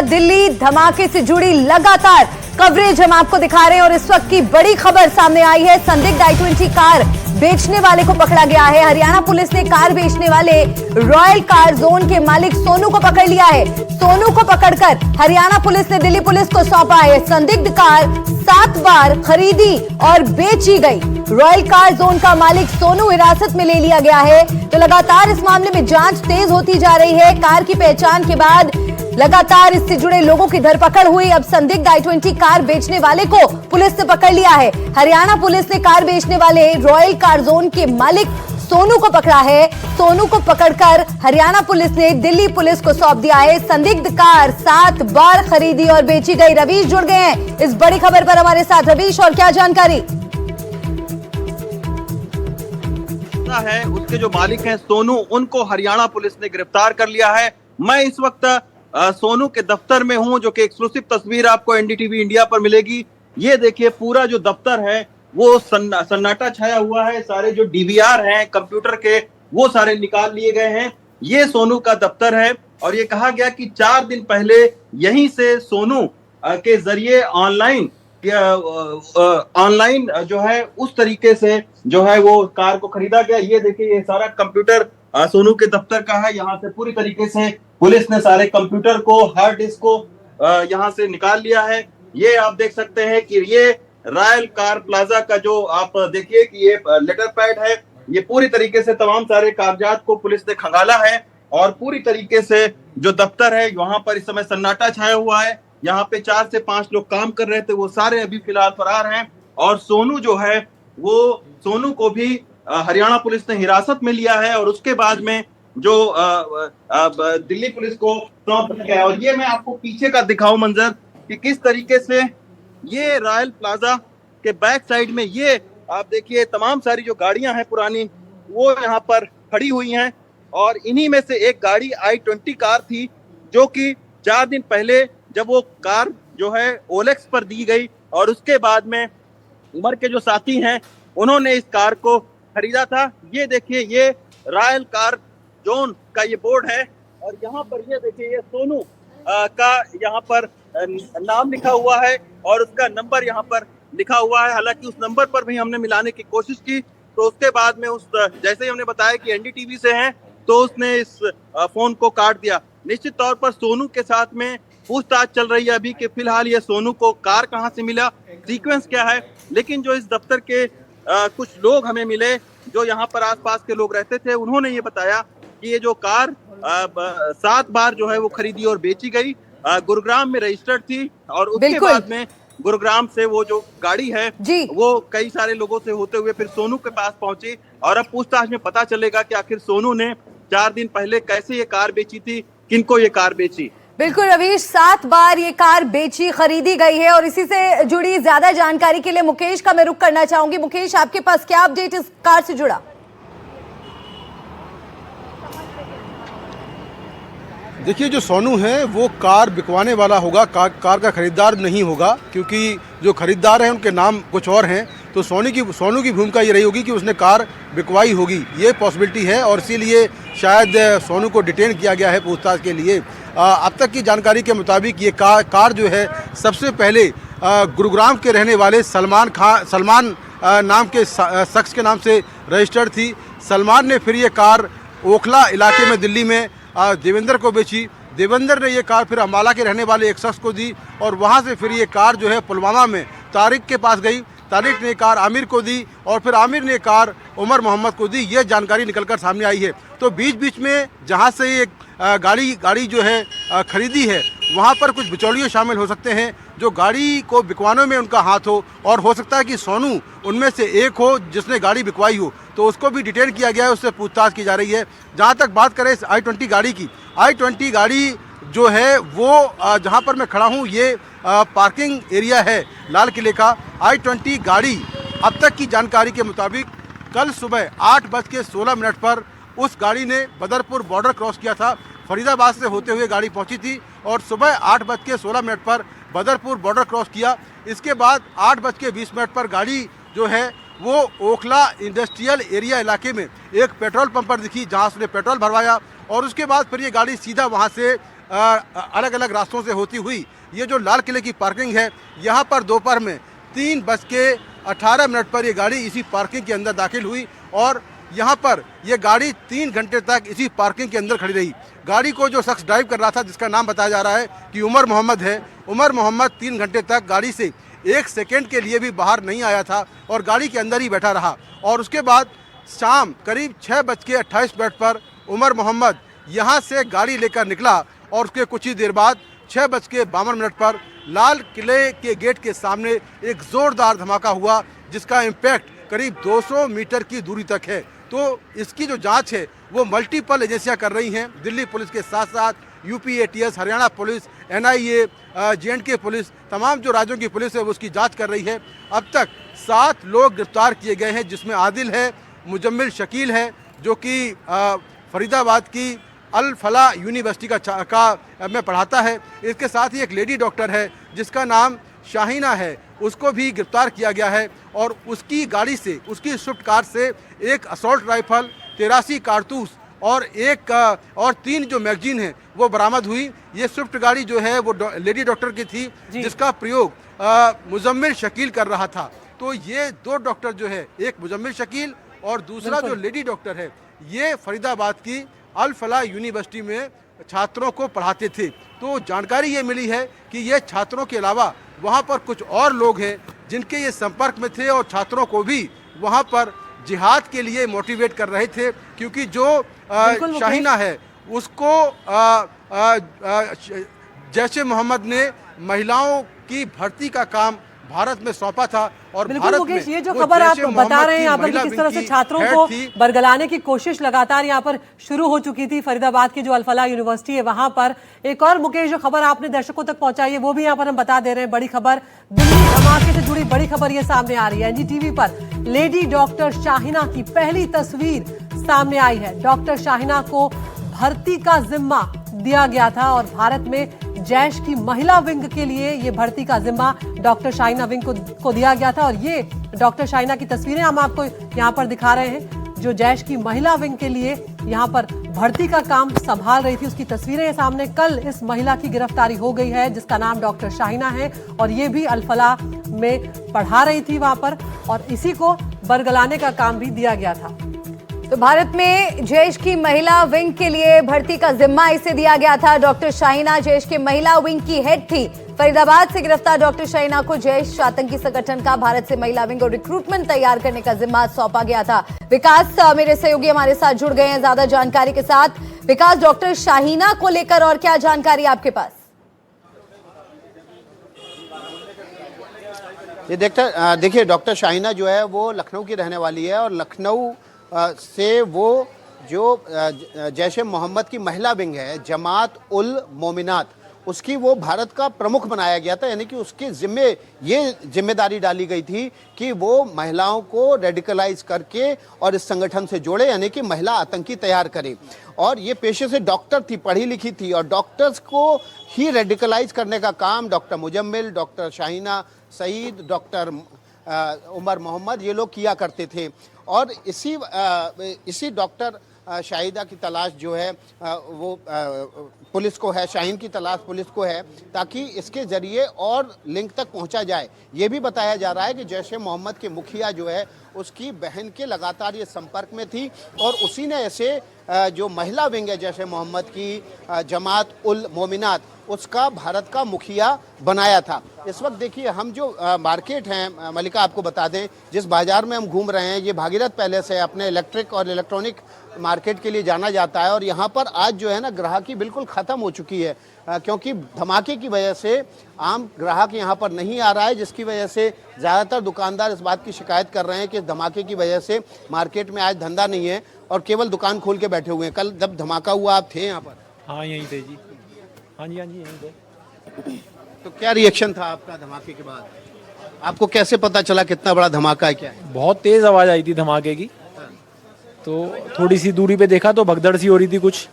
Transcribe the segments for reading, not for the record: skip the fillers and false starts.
दिल्ली धमाके से जुड़ी लगातार कवरेज हम आपको दिखा रहे हैं और इस वक्त की बड़ी खबर सामने आई है। संदिग्ध i20 कार बेचने वाले को पकड़ा गया है। हरियाणा पुलिस ने कार बेचने वाले रॉयल कार जोन के मालिक सोनू को पकड़ लिया है। सोनू को पकड़कर हरियाणा पुलिस ने दिल्ली पुलिस को सौंपा है। संदिग्ध कार 7 बार खरीदी और बेची गई। रॉयल कार जोन का मालिक सोनू हिरासत में ले लिया गया है। तो लगातार इस मामले में जांच तेज होती जा रही है। कार की पहचान के बाद लगातार इससे जुड़े लोगों की धरपकड़ हुई। अब संदिग्ध i20 कार बेचने वाले को पुलिस ने पकड़ लिया है। हरियाणा पुलिस ने कार बेचने वाले रॉयल कार जोन के मालिक सोनू को पकड़ा है। सोनू को पकड़कर हरियाणा पुलिस ने दिल्ली पुलिस को सौंप दिया है। संदिग्ध कार 7 बार खरीदी और बेची गई। रवीश जुड़ गए हैं इस बड़ी खबर पर हमारे साथ। रवीश, और क्या जानकारी है? उसके जो मालिक हैं सोनू, उनको हरियाणा पुलिस ने गिरफ्तार कर लिया है। मैं इस वक्त सोनू के दफ्तर में हूं, जो कि एक्सक्लूसिव तस्वीर आपको एनडीटीवी इंडिया पर मिलेगी। ये देखिए, पूरा जो दफ्तर है वो सन्नाटा छाया हुआ है। सारे जो डीवीआर हैं कंप्यूटर के, वो सारे निकाल लिए गए हैं। ये सोनू का दफ्तर है और ये कहा गया कि 4 दिन पहले यहीं से सोनू के जरिए ऑनलाइन जो है उस तरीके से जो है वो कार को खरीदा गया। ये देखिए, ये सारा कंप्यूटर सोनू के दफ्तर का है। यहाँ से पूरी तरीके से पुलिस ने सारे कंप्यूटर को, हार्ड डिस्क को यहाँ से निकाल लिया है। ये आप देख सकते हैं कि ये रॉयल कार प्लाजा का जो आप देखिए कि ये लेटर पैड है। ये पूरी तरीके से तमाम सारे कागजात को पुलिस ने खंगाला है और पूरी तरीके से जो दफ्तर है वहां पर इस समय सन्नाटा छाया हुआ है। यहाँ पे 4 से 5 लोग काम कर रहे थे, वो सारे अभी फिलहाल फरार हैं। और सोनू जो है वो सोनू को भी हरियाणा पुलिस ने हिरासत में लिया है और उसके बाद में जो दिल्ली पुलिस को सौंप दिया है। और ये मैं आपको पीछे का दिखाऊं मंजर कि किस तरीके से ये रॉयल प्लाजा के बैक साइड में ये आप देखिए तमाम सारी जो गाड़ियां हैं पुरानी, वो यहाँ पर खड़ी हुई हैं। और इन्हीं में से एक गाड़ी i20 कार थी, जो कि 4 दिन पहले जब वो कार जो है ओलेक्स पर दी गई और उसके बाद में उमर के जो साथी हैं उन्होंने इस कार को खरीदा था। ये देखिए, ये रॉयल कार जोन का ये बोर्ड है और यहाँ पर ये देखिए, ये सोनू का यहाँ पर नाम लिखा हुआ है और उसका नंबर यहाँ पर लिखा हुआ है। हालांकि उस नंबर पर भी हमने मिलाने की कोशिश की, तो उसके बाद में जैसे ही हमने बताया कि एनडीटीवी से हैं, तो उसने इस फोन को काट दिया। निश्चित तौर पर सोनू के साथ में पूछताछ चल रही है अभी कि फिलहाल ये सोनू को कार कहाँ से मिला, सीक्वेंस क्या है। लेकिन जो इस दफ्तर के कुछ लोग हमें मिले, जो यहाँ पर आसपास के लोग रहते थे, उन्होंने ये बताया कि ये जो कार 7 बार जो है वो खरीदी और बेची गई, गुरुग्राम में रजिस्टर्ड थी और उसके बाद में गुरुग्राम से वो जो गाड़ी है वो कई सारे लोगों से होते हुए फिर सोनू के पास पहुंची। और अब पूछताछ में पता चलेगा कि आखिर सोनू ने 4 दिन पहले कैसे ये कार बेची थी, किनको ये कार बेची। बिल्कुल रवीश, 7 बार ये कार बेची खरीदी गई है और इसी से जुड़ी ज्यादा जानकारी के लिए मुकेश का मैं रुख करना चाहूंगी। मुकेश, आपके पास क्या अपडेट इस कार से जुड़ा? देखिए, जो सोनू है वो कार बिकवाने वाला होगा, कार का खरीदार नहीं होगा, क्योंकि जो खरीदार हैं उनके नाम कुछ और हैं। तो सोनू की भूमिका ये रही होगी कि उसने कार बिकवाई होगी, ये पॉसिबिलिटी है और इसीलिए शायद सोनू को डिटेन किया गया है पूछताछ के लिए। अब तक की जानकारी के मुताबिक ये कार जो है सबसे पहले गुरुग्राम के रहने वाले सलमान नाम के शख्स के नाम से रजिस्टर्ड थी। सलमान ने फिर ये कार ओखला इलाके में दिल्ली में देवेंद्र को बेची। देवेंद्र ने ये कार फिर अम्बाला के रहने वाले एक शख्स को दी और वहाँ से फिर ये कार जो है पुलवामा में तारिक के पास गई। तारिक ने कार आमिर को दी और फिर आमिर ने कार उमर मोहम्मद को दी। ये जानकारी निकलकर सामने आई है। तो बीच बीच में जहाँ से ये गाड़ी जो है खरीदी है, वहाँ पर कुछ बिचौलिए शामिल हो सकते हैं जो गाड़ी को बिकवाने में उनका हाथ हो, और हो सकता है कि सोनू उनमें से एक हो जिसने गाड़ी बिकवाई हो। तो उसको भी डिटेन किया गया है, उससे पूछताछ की जा रही है। जहाँ तक बात करें इस i20 गाड़ी की, i20 गाड़ी जो है वो जहाँ पर मैं खड़ा हूँ ये पार्किंग एरिया है लाल किले का। i20 गाड़ी अब तक की जानकारी के मुताबिक कल सुबह 8:16 पर उस गाड़ी ने बदरपुर बॉर्डर क्रॉस किया था। फरीदाबाद से होते हुए गाड़ी पहुंची थी और सुबह 8:16 पर बदरपुर बॉर्डर क्रॉस किया। इसके बाद 8:20 पर गाड़ी जो है वो ओखला इंडस्ट्रियल एरिया इलाके में एक पेट्रोल पंप पर दिखी, जहां उसने पेट्रोल भरवाया और उसके बाद फिर ये गाड़ी सीधा वहां से अलग अलग रास्तों से होती हुई ये जो लाल किले की पार्किंग है, यहाँ पर दोपहर में 3:18 पर ये गाड़ी इसी पार्किंग के अंदर दाखिल हुई और यहाँ पर ये गाड़ी 3 घंटे तक इसी पार्किंग के अंदर खड़ी रही। गाड़ी को जो शख्स ड्राइव कर रहा था, जिसका नाम बताया जा रहा है कि उमर मोहम्मद है, उमर मोहम्मद 3 घंटे तक गाड़ी से 1 सेकेंड के लिए भी बाहर नहीं आया था और गाड़ी के अंदर ही बैठा रहा। और उसके बाद शाम करीब 6:28 पर उमर मोहम्मद यहाँ से गाड़ी लेकर निकला और उसके कुछ ही देर बाद 6:52 पर लाल किले के गेट के सामने एक ज़ोरदार धमाका हुआ, जिसका इम्पैक्ट करीब 200 मीटर की दूरी तक है। तो इसकी जो जांच है वो मल्टीपल एजेंसियां कर रही हैं। दिल्ली पुलिस के साथ साथ UP ATS, Haryana police, NIA, J&K police, तमाम जो राज्यों की पुलिस है वो उसकी जांच कर रही है। अब तक 7 लोग गिरफ्तार किए गए हैं, जिसमें आदिल है, मुजम्मिल शकील है जो कि फरीदाबाद की अल फला यूनिवर्सिटी में पढ़ाता है। इसके साथ ही एक लेडी डॉक्टर है जिसका नाम शाहीना है, उसको भी गिरफ्तार किया गया है और उसकी गाड़ी से, उसकी स्विफ्ट कार से एक असॉल्ट राइफल, 83 कारतूस और 3 जो मैगजीन है वो बरामद हुई। ये स्विफ्ट गाड़ी जो है वो लेडी डॉक्टर की थी, जिसका प्रयोग मुजम्मिल शकील कर रहा था। तो ये 2 डॉक्टर जो है, एक मुजम्मिल शकील और दूसरा जो लेडी डॉक्टर है, ये फरीदाबाद की अल फला यूनिवर्सिटी में छात्रों को पढ़ाते थे। तो जानकारी ये मिली है कि ये छात्रों के अलावा वहाँ पर कुछ और लोग हैं जिनके ये संपर्क में थे और छात्रों को भी वहाँ पर जिहाद के लिए मोटिवेट कर रहे थे, क्योंकि जो शाहीना है उसको जैश-ए मोहम्मद ने महिलाओं की भर्ती का काम भारत में सौंपा था। और बिल्कुल मुकेश, ये जो खबर आप बता रहे हैं यहाँ पर किस तरह से छात्रों को बरगलाने की कोशिश लगातार यहाँ पर शुरू हो चुकी थी फरीदाबाद की जो अल-फलाह यूनिवर्सिटी है वहां पर। एक और मुकेश जो खबर आपने दर्शकों तक पहुंचाई है वो भी यहाँ पर हम बता दे रहे हैं। बड़ी खबर, दिल्ली धमाके से जुड़ी बड़ी खबर ये सामने आ रही है। NDTV पर लेडी डॉक्टर शाहीना की पहली तस्वीर सामने आई है। डॉक्टर शाहीना को भर्ती का जिम्मा दिया गया था और भारत में जैश की महिला विंग के लिए ये भर्ती का जिम्मा डॉक्टर शाहीना विंग को दिया गया था। और ये डॉक्टर शाहीना की तस्वीरें हम आपको यहाँ पर दिखा रहे हैं, जो जैश की महिला विंग के लिए यहाँ पर भर्ती का काम संभाल रही थी, उसकी तस्वीरें सामने। कल इस महिला की गिरफ्तारी हो गई है जिसका नाम डॉक्टर शाहीना है और ये भी अल फलाह में पढ़ा रही थी वहां पर और इसी को बरगलाने का काम भी दिया गया था। तो भारत में जैश की महिला विंग के लिए भर्ती का जिम्मा इसे दिया गया था। डॉक्टर शाहीना जैश के महिला विंग की हेड थी। फरीदाबाद से गिरफ्तार डॉक्टर शाहीना को जैश आतंकी संगठन का भारत से महिला विंग और रिक्रूटमेंट तैयार करने का जिम्मा सौंपा गया था। विकास मेरे सहयोगी हमारे साथ जुड़ गए हैं ज्यादा जानकारी के साथ। विकास, डॉक्टर शाहीना को लेकर और क्या जानकारी आपके पास? ये देखिए डॉक्टर शाहीना जो है वो लखनऊ की रहने वाली है और लखनऊ से वो जो जैश-ए मोहम्मद की महिला विंग है, जमात उल मोमिनात, उसकी वो भारत का प्रमुख बनाया गया था। यानी कि उसके ये जिम्मेदारी डाली गई थी कि वो महिलाओं को रेडिकलाइज करके और इस संगठन से जोड़े, यानी कि महिला आतंकी तैयार करे। और ये पेशे से डॉक्टर थी, पढ़ी लिखी थी और डॉक्टर्स को ही रेडिकलाइज करने का काम doctor Muzammil, doctor Shaheena Saeed, doctor Umar Mohammad ये लोग किया करते थे। और इसी डॉक्टर शाहिदा की तलाश जो है वो पुलिस को है, शाहीन की तलाश पुलिस को है, ताकि इसके ज़रिए और लिंक तक पहुंचा जाए। ये भी बताया जा रहा है कि जैश-ए मोहम्मद के मुखिया जो है उसकी बहन के लगातार ये संपर्क में थी और उसी ने ऐसे जो महिला विंग है जैश-ए मोहम्मद की, जमात उल मोमिनात, उसका भारत का मुखिया बनाया था। इस वक्त देखिए हम जो मार्केट हैं मलिका, आपको बता दें जिस बाज़ार में हम घूम रहे हैं ये भागीरथ पैलेस है, अपने इलेक्ट्रिक और इलेक्ट्रॉनिक मार्केट के लिए जाना जाता है। और यहाँ पर आज जो है ना ग्राहकी बिल्कुल ख़त्म हो चुकी है, क्योंकि धमाके की वजह से आम ग्राहक यहाँ पर नहीं आ रहा है, जिसकी वजह से ज़्यादातर दुकानदार इस बात की शिकायत कर रहे हैं कि इस धमाके की वजह से मार्केट में आज धंधा नहीं है और केवल दुकान खोल के बैठे हुए हैं। कल जब धमाका हुआ आप थे यहाँ पर? हाँ यहीं थे जी, हाँ जी यहीं थे। तो क्या रिएक्शन था आपका धमाके के बाद? आपको कैसे पता चला कितना बड़ा धमाका है, क्या है? बहुत तेज आवाज़ आई थी धमाके की, तो थोड़ी सी दूरी पे देखा तो भगदड़ सी हो रही थी कुछ,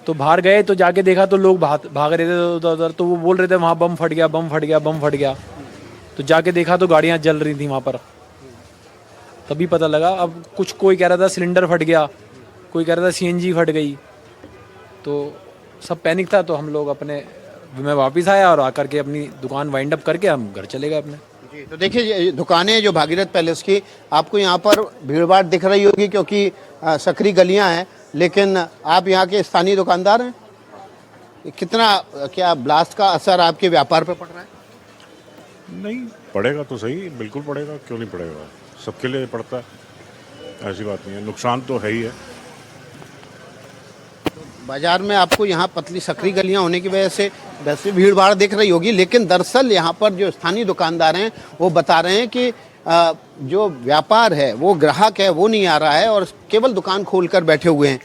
तो बाहर गए तो जाके देखा तो लोग भाग रहे थे उधर उधर, तो वो बोल रहे थे वहाँ बम फट गया, बम फट गया, बम फट गया। तो जाके देखा तो गाड़ियाँ जल रही थी वहाँ पर, तभी पता लगा। अब कुछ कोई कह रहा था सिलेंडर फट गया, कोई कह रहा था CNG फट गई, तो सब पैनिक था, तो हम लोग मैं वापस आया और आकर के अपनी दुकान वाइंड अप करके हम घर चले गए अपने। जी, तो देखिए ये दुकानें जो भागीरथ पैलेस की, आपको यहाँ पर भीड़भाड़ दिख रही होगी क्योंकि सकरी गलियाँ हैं, लेकिन आप यहाँ के स्थानीय दुकानदार हैं। कितना क्या ब्लास्ट का असर आपके व्यापार पे पड़ रहा है? नहीं पड़ेगा तो सही, बिल्कुल पड़ेगा, क्यों नहीं पड़ेगा, सबके लिए पड़ता है, ऐसी बात नहीं है, नुकसान तो है ही है। बाजार में आपको यहाँ पतली सकरी गलियाँ होने की वजह से वैसे भीड़ भाड़ दिख रही होगी, लेकिन दरअसल यहाँ पर जो स्थानीय दुकानदार हैं वो बता रहे हैं कि जो व्यापार है, वो ग्राहक है वो नहीं आ रहा है और केवल दुकान खोलकर बैठे हुए हैं।